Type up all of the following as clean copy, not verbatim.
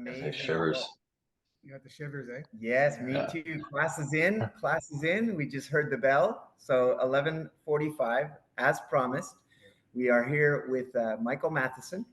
Amazing. Shivers. You got the shivers, eh? Yes, me too. Class is in. Class is in. We just heard the bell. So 11:45, as promised. We are here with Michael Matheson.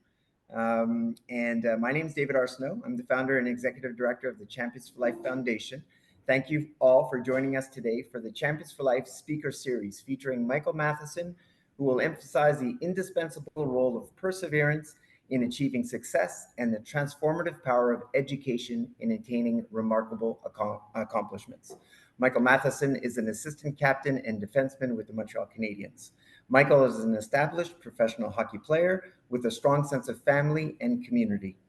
My name is David Arsenault. I'm the founder and executive director of the Champions for Life Foundation. Thank you all for joining us today for the Champions for Life speaker series featuring Michael Matheson, who will emphasize the indispensable role of perseverance in achieving success and the transformative power of education in attaining remarkable accomplishments. Michael Matheson is an assistant captain and defenseman with the Montreal Canadiens. Michael is an established professional hockey player with a strong sense of family and community.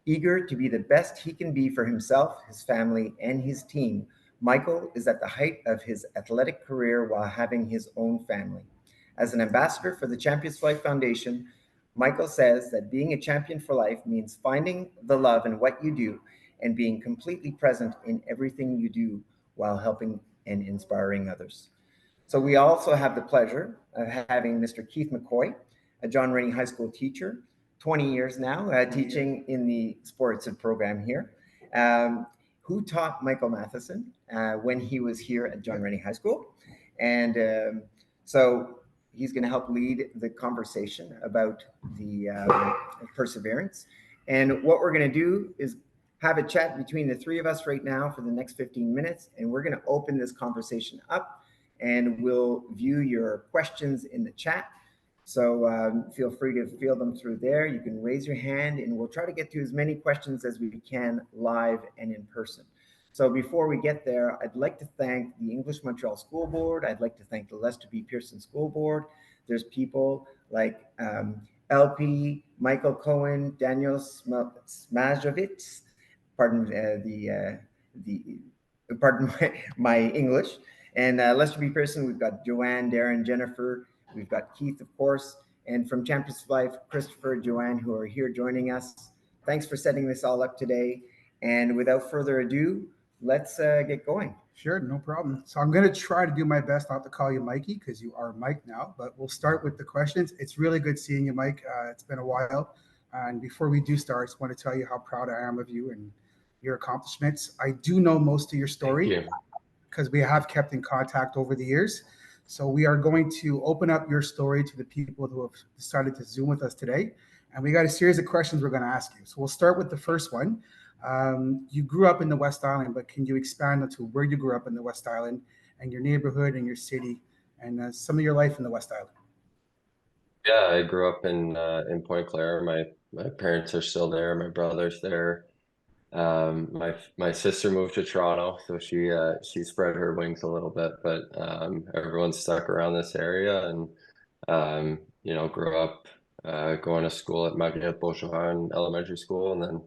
Eager to be the best he can be for himself, his family, and his team, Michael is at the height of his athletic career while having his own family. As an ambassador for the Champions for Life Foundation, Michael says that being a champion for life means finding the love in what you do and being completely present in everything you do while helping and inspiring others. So we also have the pleasure of having Mr. Keith McKoy, a John Rennie High School teacher, 20 years now, teaching in the sports program here, who taught Michael Matheson when he was here at John Rennie High School. And so he's going to help lead the conversation about the perseverance. And what we're going to do is have a chat between the three of us right now for the next 15 minutes. And we're going to open this conversation up and we'll view your questions in the chat. So feel free to field them through there. You can raise your hand and we'll try to get to as many questions as we can live and in person. So before we get there, I'd like to thank the English Montreal School Board. I'd like to thank the Lester B. Pearson School Board. There's people like LP, Michael Cohen, Daniel Smajovic, pardon my English, and Lester B. Pearson. We've got Joanne, Darren, Jennifer. We've got Keith, of course, and from Champions for Life, Christopher, Joanne, who are here joining us. Thanks for setting this all up today. And without further ado, let's get going. Sure, no problem. So I'm going to try to do my best not to call you Mikey because you are Mike now, but we'll start with the questions. It's really good seeing you, Mike. It's been a while. And before we do start, I just want to tell you how proud I am of you and your accomplishments. I do know most of your story because we have kept in contact over the years. So we are going to open up your story to the people who have decided to Zoom with us today. And we got a series of questions we're going to ask you. So we'll start with the first one. You grew up in the West Island, but can you expand onto where you grew up in the West Island and your neighborhood and your city and some of your life in the West Island? Yeah, I grew up in Point Claire. My parents are still there. My brother's there. My sister moved to Toronto, so she spread her wings a little bit, but everyone's stuck around this area and grew up going to school at McKoy Elementary School, and then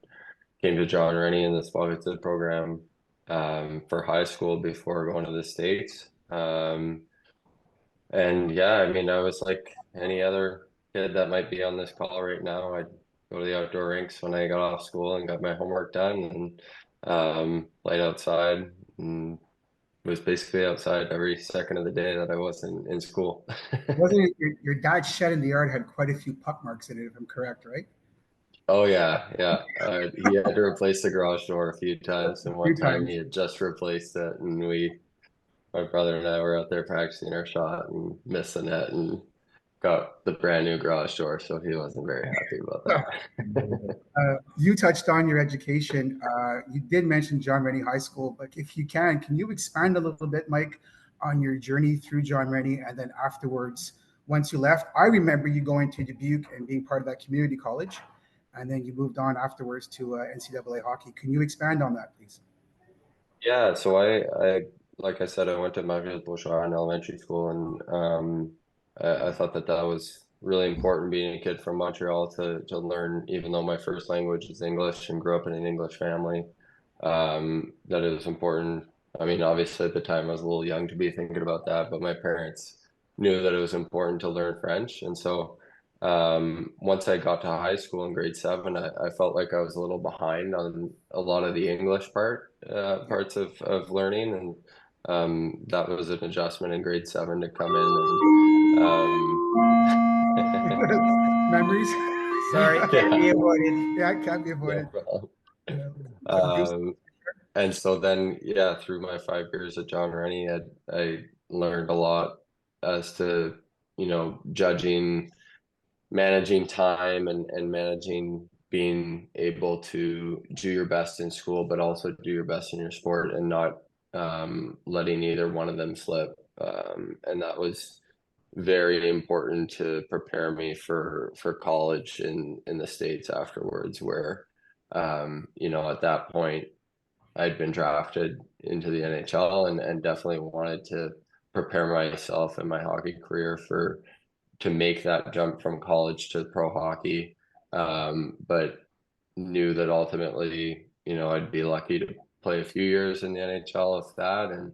came to John Rennie in the Spotted program for high school before going to the States. And yeah, I mean, I was like any other kid that might be on this call right now. I'd go to the outdoor rinks when I got off school and got my homework done and played outside and was basically outside every second of the day that I was in school. Wasn't it your dad's shed in the yard had quite a few puck marks in it, if I'm correct, right? Oh yeah. He had to replace the garage door a few times, and one time he had just replaced it, and my brother and I were out there practicing our shot and missed the net and got the brand new garage door, so he wasn't very happy about that. You touched on your education. You did mention John Rennie High School, but if you can you expand a little bit, Mike, on your journey through John Rennie and then afterwards, once you left? I remember you going to Dubuque and being part of that community college, and then you moved on afterwards to NCAA hockey. Can you expand on that, please? Yeah, so I like I said, I went to Montreal Elementary School, and I thought that was really important being a kid from Montreal to learn, even though my first language is English and grew up in an English family, that it was important. I mean, obviously at the time I was a little young to be thinking about that, but my parents knew that it was important to learn French. And so once I got to high school in grade 7, I felt like I was a little behind on a lot of the English parts of learning, and that was an adjustment in grade 7 to come in and memories. Sorry, can't be avoided. Yeah, can't be avoided. And so then, yeah, through my 5 years at John Rennie, I learned a lot as to, judging, managing time and managing being able to do your best in school, but also do your best in your sport and not letting either one of them slip. And that was very important to prepare me for college in the States afterwards, where, at that point, I'd been drafted into the NHL and definitely wanted to prepare myself and my hockey career to make that jump from college to pro hockey. But knew that ultimately, I'd be lucky to play a few years in the NHL if that, and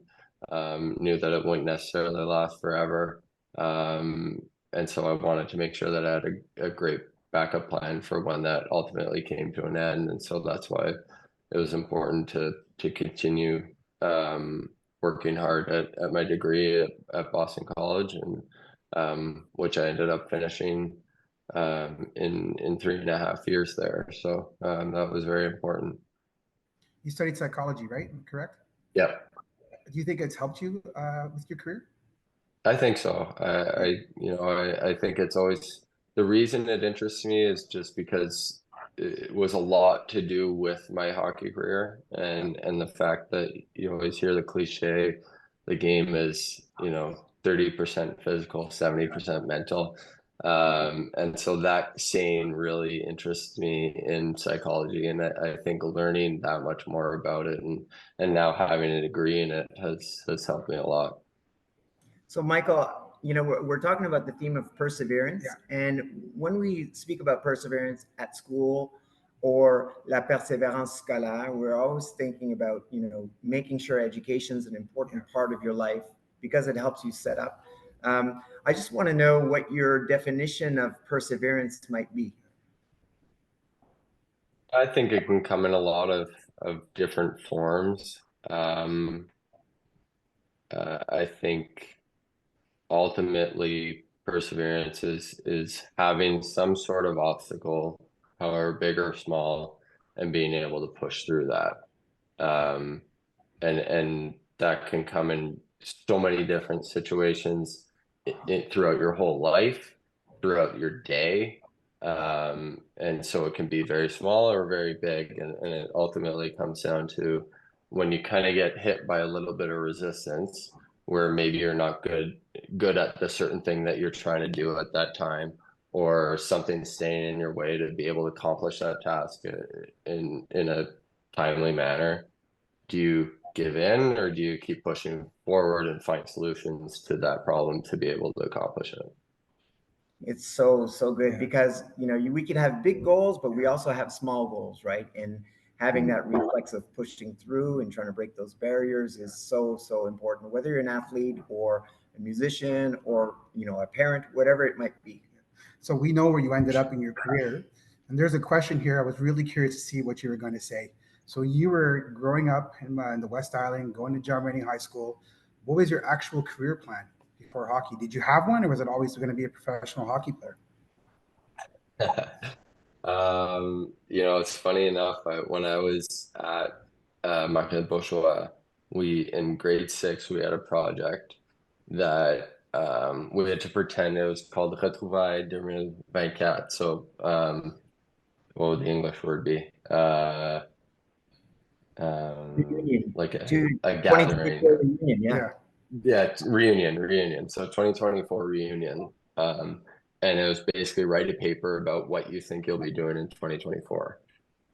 knew that it wouldn't necessarily last forever. And so I wanted to make sure that I had a great backup plan for when that ultimately came to an end. And so that's why it was important to continue working hard at my degree at Boston College, and which I ended up finishing in 3.5 years there. So that was very important. You studied psychology, right? Correct? Yeah. Do you think it's helped you with your career? I think so. I think it's always, the reason it interests me is just because it was a lot to do with my hockey career, and the fact that you always hear the cliche, the game is 30% physical, 70% mental, and so that saying really interests me in psychology, and I think learning that much more about it and now having a degree in it has helped me a lot. So, Michael, we're talking about the theme of perseverance. Yeah. And when we speak about perseverance at school or la persévérance scolaire, we're always thinking about, making sure education is an important part of your life because it helps you set up. I just want to know what your definition of perseverance might be. I think it can come in a lot of different forms. I think ultimately perseverance is having some sort of obstacle, however big or small, and being able to push through that. And that can come in so many different situations throughout your whole life, throughout your day. And so it can be very small or very big. And it ultimately comes down to when you kind of get hit by a little bit of resistance, where maybe you're not good at the certain thing that you're trying to do at that time, or something staying in your way to be able to accomplish that task in a timely manner. Do you give in, or do you keep pushing forward and find solutions to that problem to be able to accomplish it? It's so good because we can have big goals, but we also have small goals, right? And having that reflex of pushing through and trying to break those barriers is so important, whether you're an athlete or a musician or a parent, whatever it might be. So we know where you ended up in your career, and there's a question here. I was really curious to see what you were going to say. So you were growing up in the West Island, going to John Rennie High School. What was your actual career plan before hockey? Did you have one, or was it always going to be a professional hockey player? It's funny enough, when I was at Montreal, in grade 6, we had a project that we had to pretend it was called Retrouvailles 2024. So, what would the English word be? Reunion. Like a gathering. Reunion, yeah. Yeah, reunion. So 2024 reunion. And it was basically write a paper about what you think you'll be doing in 2024.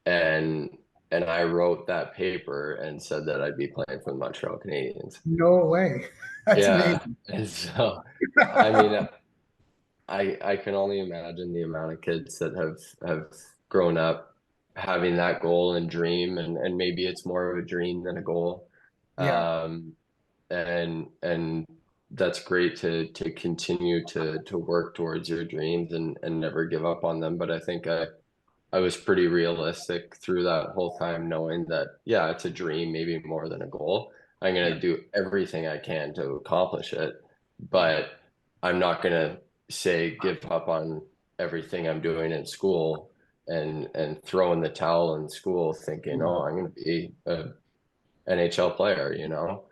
And I wrote that paper and said that I'd be playing for the Montreal Canadiens. No way. That's amazing. And so, I mean, I can only imagine the amount of kids that have grown up having that goal and dream, and maybe it's more of a dream than a goal. Yeah. And that's great to continue to work towards your dreams and never give up on them. But I think I was pretty realistic through that whole time, knowing that, yeah, it's a dream, maybe more than a goal. I'm going to do everything I can to accomplish it, but I'm not going to say give up on everything I'm doing in school and throw in the towel in school thinking, oh, I'm going to be a NHL player, you know?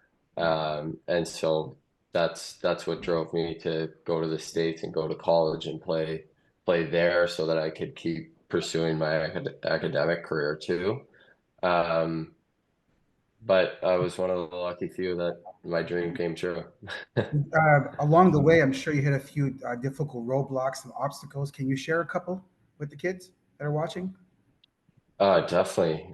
And so that's what drove me to go to the States and go to college and play there so that I could keep pursuing my academic career too. But I was one of the lucky few that my dream came true. Along the way, I'm sure you hit a few difficult roadblocks and obstacles. Can you share a couple with the kids that are watching? Definitely.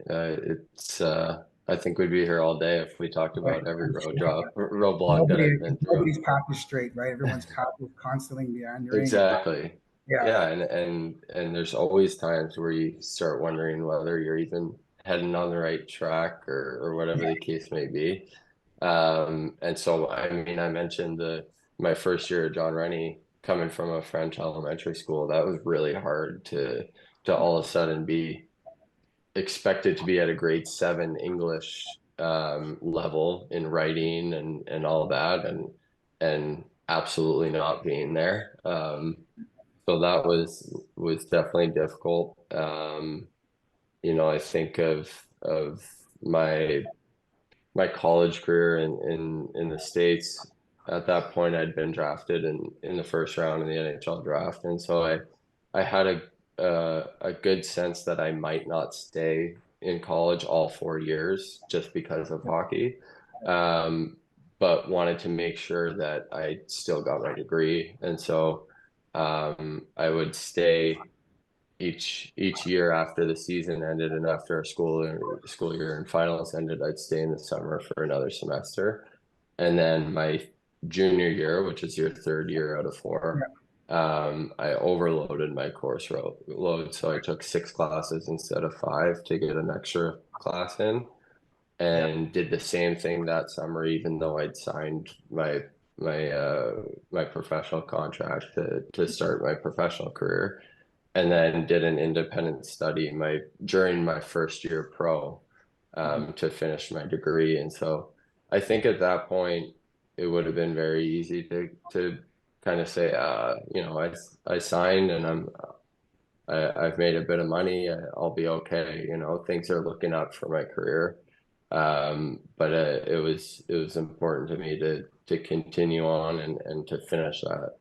I think we'd be here all day if we talked about every roadblock that I've been through. Nobody's path is straight, right? Everyone's path is constantly meandering. Exactly. Yeah. Yeah, and there's always times where you start wondering whether you're even heading on the right track or whatever the case may be. And so, I mean, I mentioned my first year at John Rennie, coming from a French elementary school, that was really hard to all of a sudden be expected to be at a grade 7 English level in writing and all that, and absolutely not being there. So that was definitely difficult. You know, I think of my college career in the States. At that point, I'd been drafted in the first round in the NHL draft, and so I had a good sense that I might not stay in college all 4 years just because of hockey, but wanted to make sure that I still got my degree, and so I would stay each year after the season ended and after our school year and finals ended. I'd stay in the summer for another semester, and then my junior year, which is your third year out of 4, I overloaded my course load, so I took 6 classes instead of 5 to get an extra class in, and did the same thing that summer, even though I'd signed my professional contract to start my professional career, and then did an independent study during my first year pro to finish my degree. And so I think at that point it would have been very easy to kind of say, you know, I signed and I've made a bit of money, I'll be okay. You know, things are looking up for my career. But it was important to me to continue on and to finish that.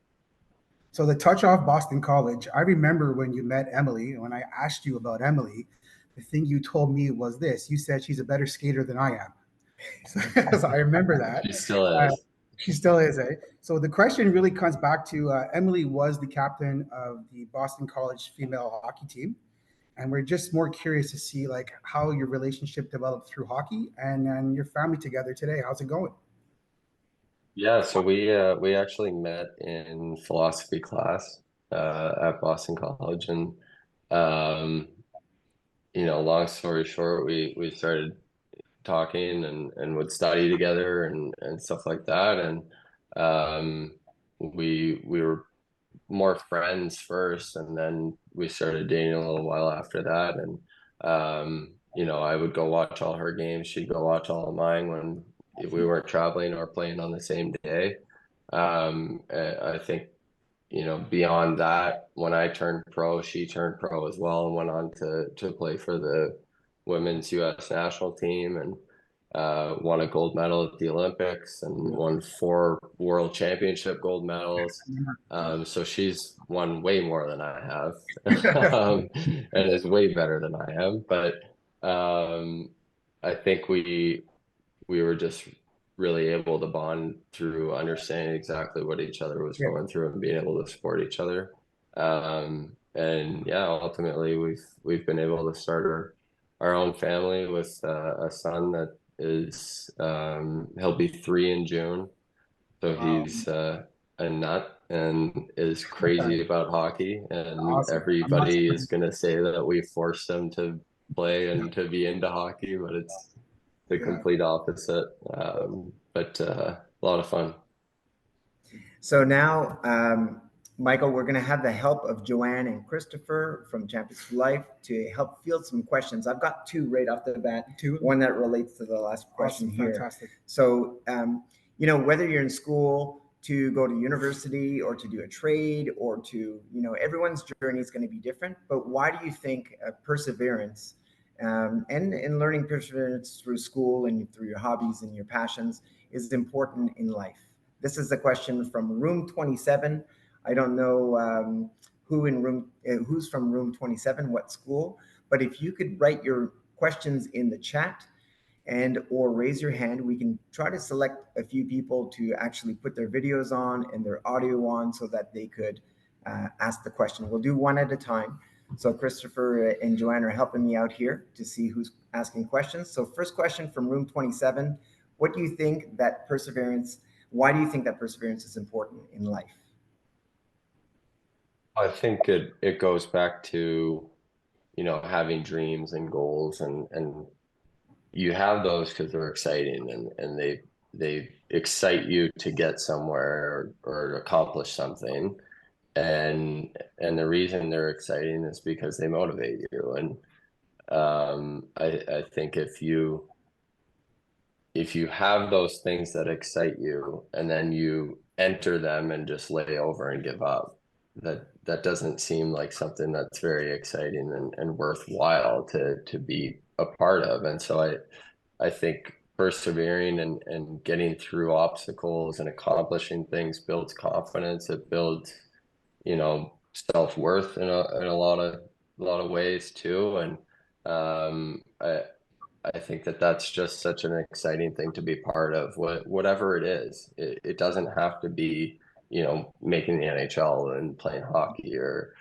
So the touch off Boston College, I remember when you met Emily, when I asked you about Emily, the thing you told me was this. You said she's a better skater than I am. So I remember that. She still is. She still is, eh? So the question really comes back to Emily was the captain of the Boston College female hockey team. And we're just more curious to see like how your relationship developed through hockey and your family together today. How's it going? Yeah, so we actually met in philosophy class at Boston College, and um, you know, long story short, we started talking and would study together and stuff like that, and we were more friends first, and then we started dating a little while after that, and you know, I would go watch all her games, she'd go watch all of mine when if we weren't traveling or playing on the same day. I think, you know, beyond that, when I turned pro, she turned pro as well and went on to play for the women's U.S. national team, and won a gold medal at the Olympics and won 4 world championship gold medals. So she's won way more than I have, and is way better than I am. But I think we were just really able to bond through understanding exactly what each other was going through and being able to support each other. And yeah, ultimately we've been able to start our own family with a son that is he'll be 3 in June. So he's a nut and is crazy about hockey, and everybody is going to say that we forced him to play and to be into hockey, but it's the complete opposite. But a lot of fun. So now, Michael, we're going to have the help of Joanne and Christopher from Champions for Life to help field some questions. I've got 2 right off the bat. 2. One that relates to the last question here. Fantastic. So, you know, whether you're in school, to go to university or to do a trade or to, everyone's journey is going to be different. But why do you think perseverance and learning perseverance through school and through your hobbies and your passions is important in life? This is a question from room 27. I don't know who's from room 27, what school, but if you could write your questions in the chat and or raise your hand, we can try to select a few people to actually put their videos on and their audio on so that they could ask the question. We'll do one at a time. So Christopher and Joanne are helping me out here to see who's asking questions. So first question from room 27, why do you think that perseverance is important in life? I think it goes back to, having dreams and goals, and you have those because they're exciting and they excite you to get somewhere or accomplish something. And the reason they're exciting is because they motivate you. And I think if you have those things that excite you and then you enter them and just lay over and give up, that doesn't seem like something that's very exciting and worthwhile to be a part of. And so I think persevering and getting through obstacles and accomplishing things builds confidence. It builds, self-worth in a lot of ways too. And I think that's just such an exciting thing to be part of. Whatever it is, it doesn't have to be, making the NHL and playing hockey or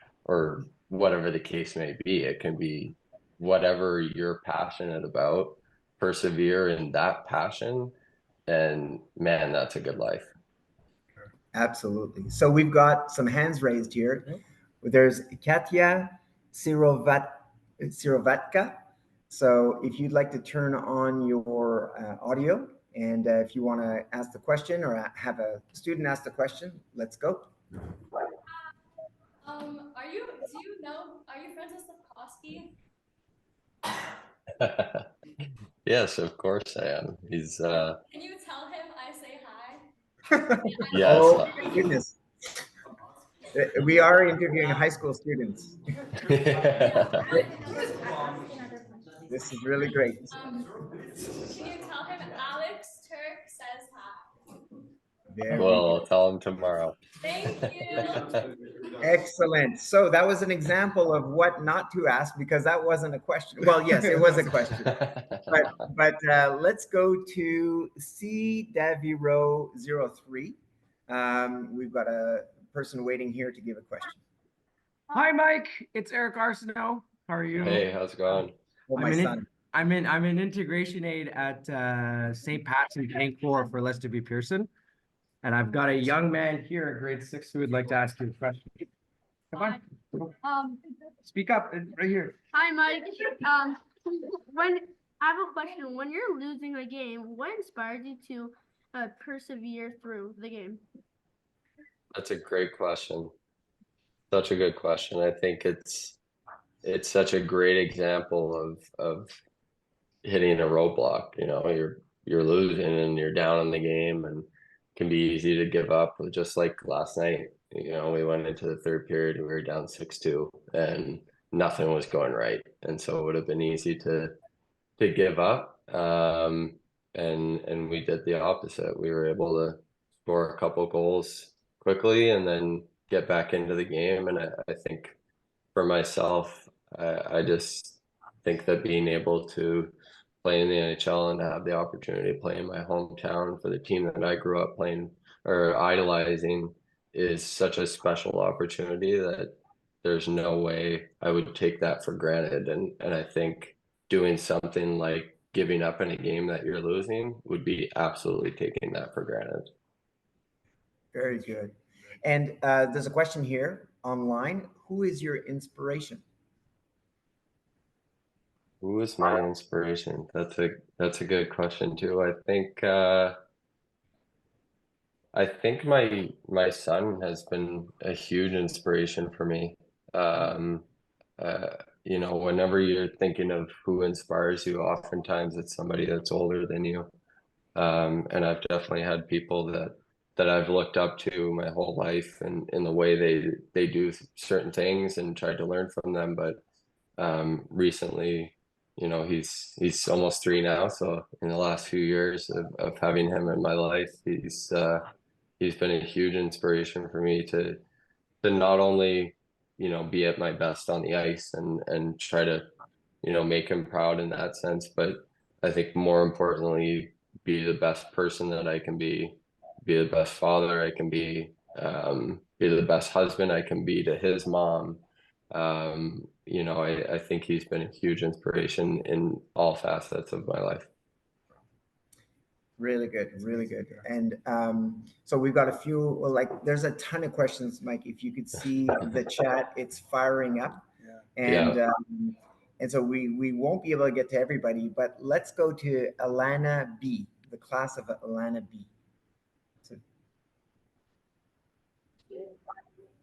whatever the case may be. It can be whatever you're passionate about. Persevere in that passion, and man, that's a good life. Absolutely. So we've got some hands raised here. There's Katya Sirovatka. So if you'd like to turn on your audio, and if you want to ask the question or have a student ask the question, let's go. Are you friends with Sapkowski? Yes, of course I am. He's Can you tell him I say hi? Yes. Oh my goodness. We are interviewing high school students. This is really great. Can you tell him Alex Turk says hi? Well, I'll tell him tomorrow. Thank you. Excellent. So that was an example of what not to ask, because that wasn't a question. Well, yes, it was a question. But let's go to C Daviro 03. We've got a person waiting here to give a question. Hi, Mike. It's Eric Arsenault. How are you? Hey, how's it going? Oh, my son. I'm an integration aide at St. Pat's in Vancouver for Lester B. Pearson. And I've got a young man here at grade 6 who would like to ask you a question. Come on. Speak up right here. Hi, Mike. When I have a question, when you're losing a game, what inspires you to persevere through the game? That's a great question. Such a good question. I think it's such a great example of hitting a roadblock. You're losing and you're down in the game, and it can be easy to give up. Just like last night, we went into the third period and we were down 6-2 and nothing was going right. And so it would have been easy to give up. And we did the opposite. We were able to score a couple goals quickly and then get back into the game. And I think for myself, I just think that being able to play in the NHL and have the opportunity to play in my hometown for the team that I grew up playing or idolizing is such a special opportunity that there's no way I would take that for granted. And I think doing something like giving up in a game that you're losing would be absolutely taking that for granted. Very good. And there's a question here online. Who is your inspiration? Who is my inspiration? That's a good question too. I think my son has been a huge inspiration for me. Whenever you're thinking of who inspires you, oftentimes it's somebody that's older than you. And I've definitely had people that that I've looked up to my whole life, and in the way they do certain things, and tried to learn from them. But recently, you know, he's almost 3 now, so in the last few years of having him in my life, he's been a huge inspiration for me to not only, you know, be at my best on the ice and try to, you know, make him proud in that sense, but I think more importantly, be the best person that I can be the best father I can be the best husband I can be to his mom. You know, I think he's been a huge inspiration in all facets of my life. Really good, really good. And so we've got a few, well, like there's a ton of questions, Mike. If you could see the chat, it's firing up. Yeah. And so we won't be able to get to everybody, but let's go to Alana B, the class of Alana B. So,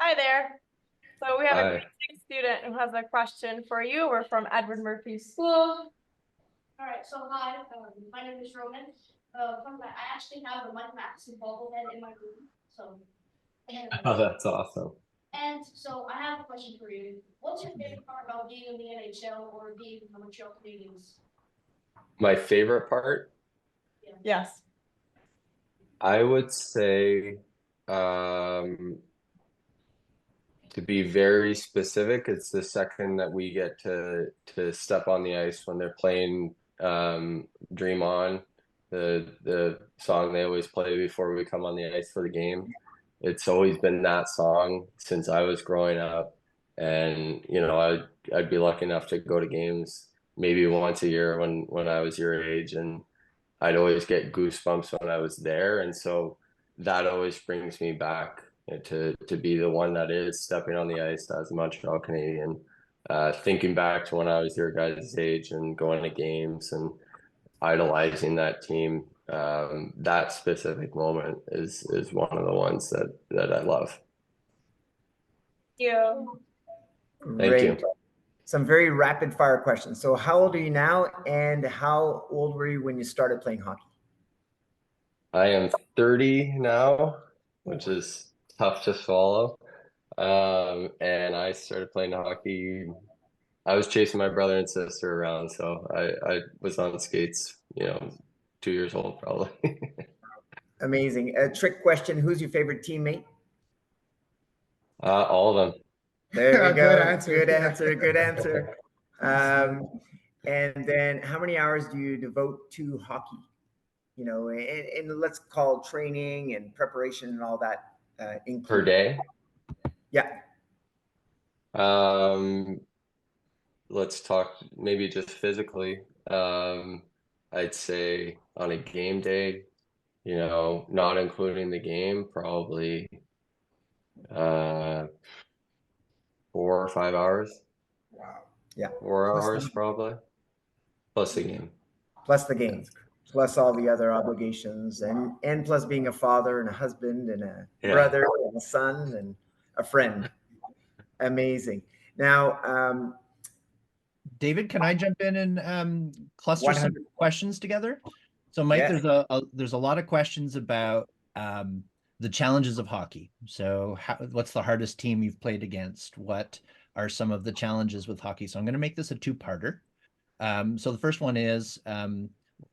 hi there. So we have Hi. a grade 6 student who has a question for you. We're from Edward Murphy School. All right, so hi, my name is Roman. I actually have a Michael Matheson bobblehead in my room. So, Oh, that's awesome. and so I have a question for you. What's your favorite part about being in the NHL or being in the Montreal Canadiens? My favorite part, Yes. I would say, to be very specific, it's the second that we get to step on the ice when they're playing Dream On, the song they always play before we come on the ice for the game. It's always been that song since I was growing up, and you know, I'd be lucky enough to go to games maybe once a year when I was your age, and I'd always get goosebumps when I was there, and so that always brings me back to be the one that is stepping on the ice as a Montreal Canadian. Thinking back to when I was your guys' age and going to games and idolizing that team, that specific moment is one of the ones that I love. Thank you. Thank you. Some very rapid fire questions. So how old are you now, and how old were you when you started playing hockey? I am 30 now, which is tough to swallow. And I started playing hockey. I was chasing my brother and sister around, so I was on skates, you know, 2 years old probably. Amazing. A trick question. Who's your favorite teammate? All of them. There we go. Good answer. Good answer. Good answer. And then how many hours do you devote to hockey? You know, and let's call training and preparation and all that included. Per day? Yeah. Let's talk maybe just physically. I'd say on a game day, you know, not including the game, probably 4 or 5 hours. Wow. Yeah. 4 Plus hours the- probably, plus the game. Plus the game, plus all the other obligations, and plus being a father and a husband and a brother and a son and a friend. Amazing. Now, David, can I jump in and cluster 100. some questions together? So, Mike, Yes. there's a lot of questions about the challenges of hockey. So, what's the hardest team you've played against? What are some of the challenges with hockey? So, I'm going to make this a two-parter. So, the first one is,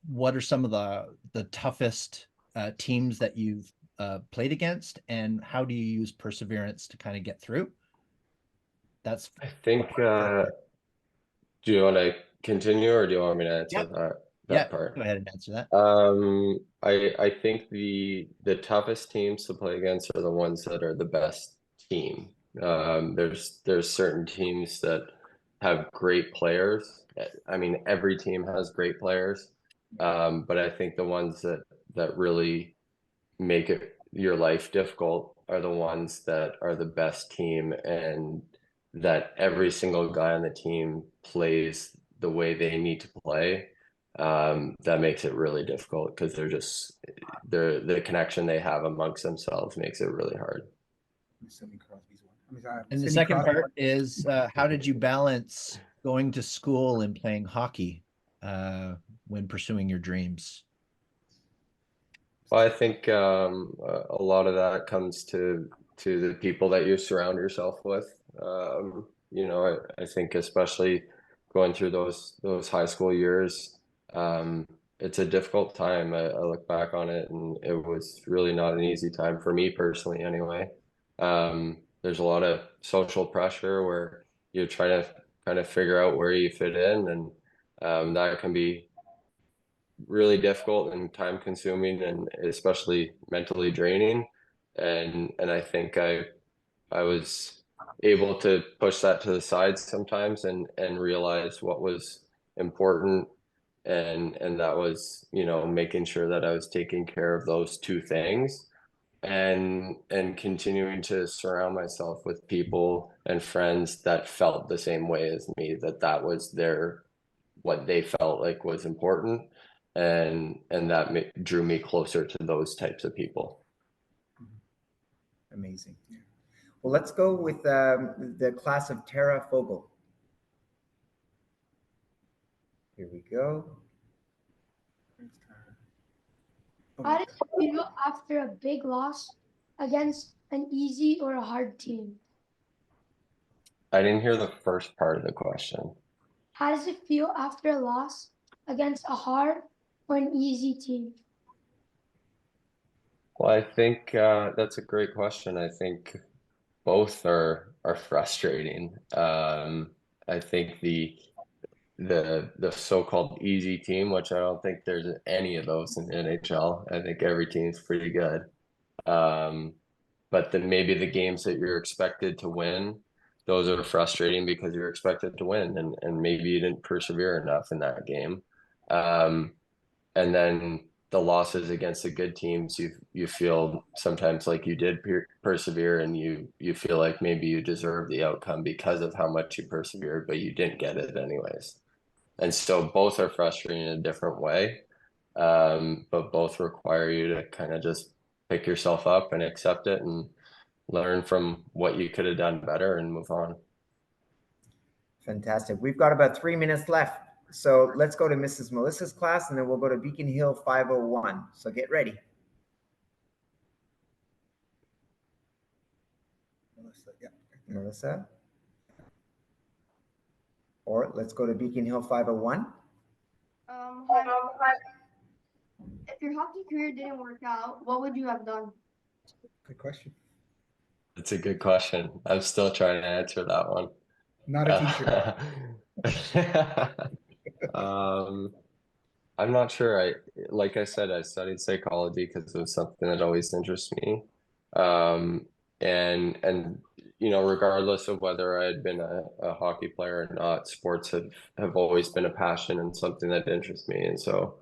what are some of the toughest teams that you've played against, and how do you use perseverance to kind of get through? That's. I think. Do you want to continue, or do you want me to answer that part? Go ahead and answer that. I think the toughest teams to play against are the ones that are the best team. There's certain teams that have great players. I mean, every team has great players, but I think the ones that really make your life difficult are the ones that are the best team, and that every single guy on the team plays the way they need to play. That makes it really difficult because the connection they have amongst themselves makes it really hard. And the second part is, how did you balance going to school and playing hockey when pursuing your dreams? Well, I think a lot of that comes to the people that you surround yourself with. You know, I think especially going through those high school years, it's a difficult time. I look back on it, and it was really not an easy time for me personally, anyway. There's a lot of social pressure where you're trying to kind of figure out where you fit in, and that can be really difficult and time consuming, and especially mentally draining. And I think I was able to push that to the side sometimes and realize what was important, and that was, you know, making sure that I was taking care of those two things, and continuing to surround myself with people and friends that felt the same way as me, that was their what they felt like was important, and that drew me closer to those types of people. Amazing. Well, let's go with the class of Tara Fogel. Here we go. How did you feel after a big loss against an easy or a hard team? I didn't hear the first part of the question. How does it feel after a loss against a hard or an easy team? Well, I think that's a great question. I think both are frustrating. I think the so-called easy team, which I don't think there's any of those in the NHL. I think every team's pretty good. But then maybe the games that you're expected to win, those are frustrating because you're expected to win, and maybe you didn't persevere enough in that game. And then the losses against the good teams, you feel sometimes like you did persevere, and you feel like maybe you deserve the outcome because of how much you persevered, but you didn't get it anyways. And so both are frustrating in a different way, but both require you to kind of just pick yourself up and accept it and learn from what you could have done better and move on. Fantastic. We've got about 3 minutes left. So let's go to Mrs. Melissa's class, and then we'll go to Beacon Hill 501. So get ready. Melissa, yeah. Melissa. Or let's go to Beacon Hill 501. If your hockey career didn't work out, what would you have done? Good question. It's a good question. I'm still trying to answer that one. Not a teacher. I'm not sure. Like I said, I studied psychology because it was something that always interests me. And you know, regardless of whether I had been a hockey player or not, sports have always been a passion and something that interests me. And so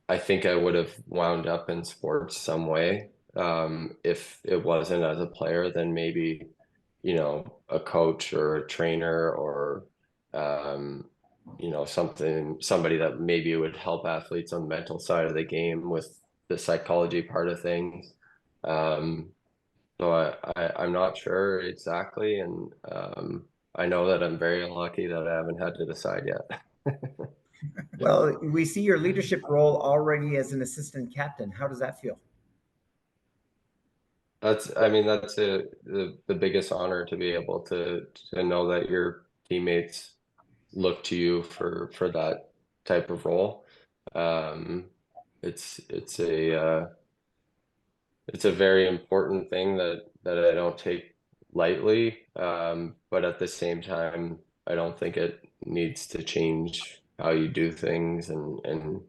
I think I would have wound up in sports some way. If it wasn't as a player, then maybe, you know, a coach or a trainer, or you know, somebody that maybe would help athletes on the mental side of the game with the psychology part of things. So I'm not sure exactly, and I know that I'm very lucky that I haven't had to decide yet. Well, we see your leadership role already as an assistant captain. How does that feel? That's the biggest honor, to be able to know that your teammates look to you for that type of role. It's a very important thing that I don't take lightly. But at the same time, I don't think it needs to change how you do things and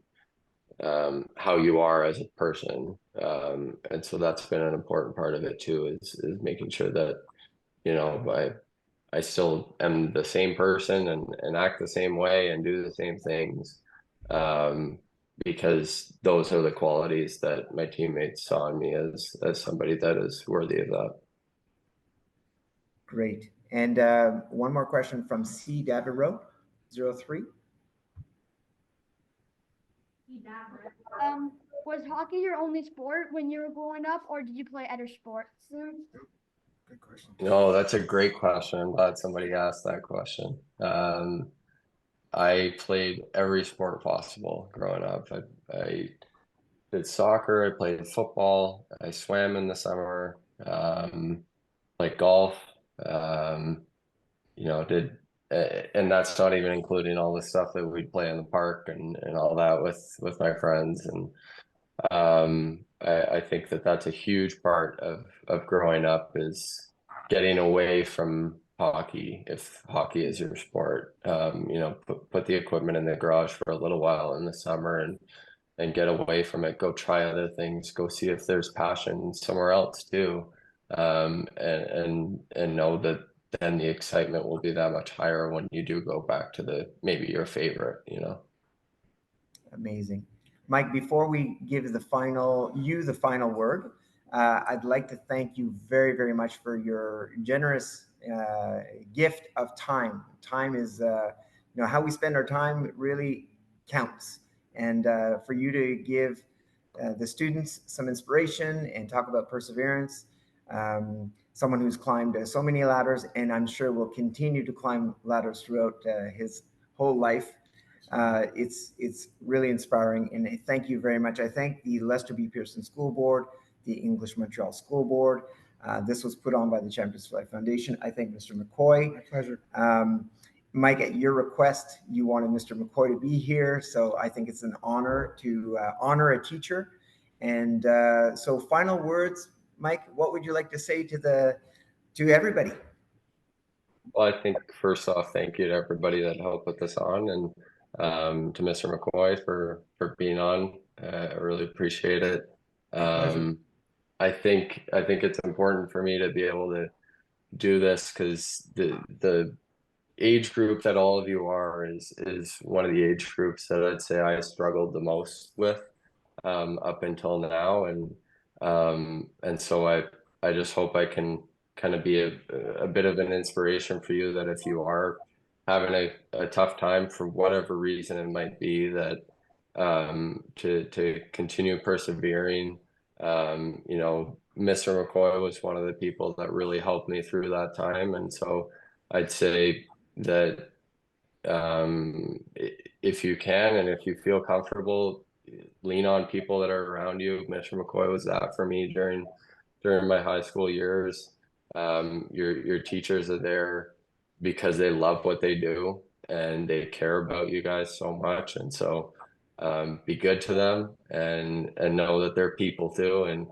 how you are as a person. And so that's been an important part of it too, is making sure that, you know, I still am the same person and act the same way and do the same things. Because those are the qualities that my teammates saw in me as somebody that is worthy of that. Great. And one more question from C. Davirow, 03. Was hockey your only sport when you were growing up, or did you play other sports? Good question. No, that's a great question. I'm glad somebody asked that question. I played every sport possible growing up. I did soccer, I played football, I swam in the summer, played golf, you know, and that's not even including all the stuff that we'd play in the park and all that with my friends. And I think that that's a huge part of growing up, is getting away from hockey, if hockey is your sport. You know, put the equipment in the garage for a little while in the summer and get away from it, go try other things, go see if there's passion somewhere else too. And know that then the excitement will be that much higher when you do go back to maybe your favorite, you know. Amazing. Mike, before we give the final word, I'd like to thank you very, very much for your generous gift of time. Time is, you know, how we spend our time really counts. And for you to give the students some inspiration and talk about perseverance, someone who's climbed so many ladders, and I'm sure will continue to climb ladders throughout his whole life. It's really inspiring, and thank you very much. I thank the Lester B. Pearson School Board, the English Montreal School Board. This was put on by the Champions for Life Foundation. I thank Mr. McKoy. My pleasure. Mike, at your request, you wanted Mr. McKoy to be here, so I think it's an honor to honor a teacher. And so, final words, Mike. What would you like to say to everybody? Well, I think first off, thank you to everybody that helped put this on, and to Mr. McKoy for being on. I really appreciate it. I think it's important for me to be able to do this because the age group that all of you are is one of the age groups that I'd say I struggled the most with up until now, and so I just hope I can kind of be a bit of an inspiration for you, that if you are having a tough time for whatever reason it might be, that to continue persevering. You know, Mr. McKoy was one of the people that really helped me through that time, and so I'd say that if you can and if you feel comfortable, lean on people that are around you. Mr. McKoy was that for me during my high school years. Your teachers are there because they love what they do and they care about you guys so much, and so be good to them and know that they're people too, and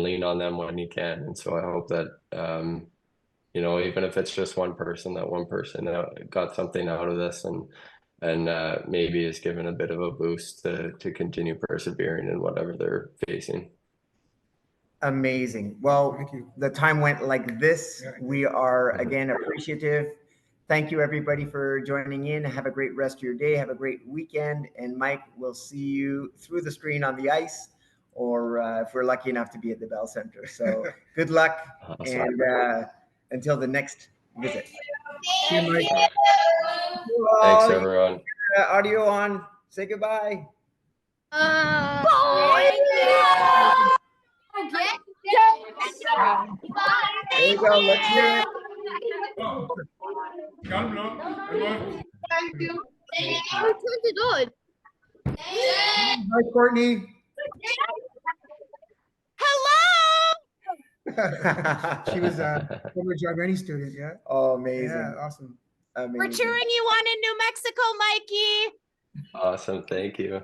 lean on them when you can. And so I hope that you know, even if it's just one person, that one person got something out of this and maybe is given a bit of a boost to continue persevering in whatever they're facing. Amazing. Well, the time went like this. We are again appreciative. Thank you everybody for joining in. Have a great rest of your day. Have a great weekend. And Mike, we'll see you through the screen on the ice, or if we're lucky enough to be at the Bell Center. So good luck. Awesome. And until the next visit. See you, Mike. Thanks, everyone. Audio on. Say goodbye. There you go. Let's hear it. Thank you. Hi, Courtney. Hello. She was a former John Rennie student, yeah? Oh, amazing. Yeah, awesome. Amazing. We're cheering you on in New Mexico, Mikey. Awesome. Thank you.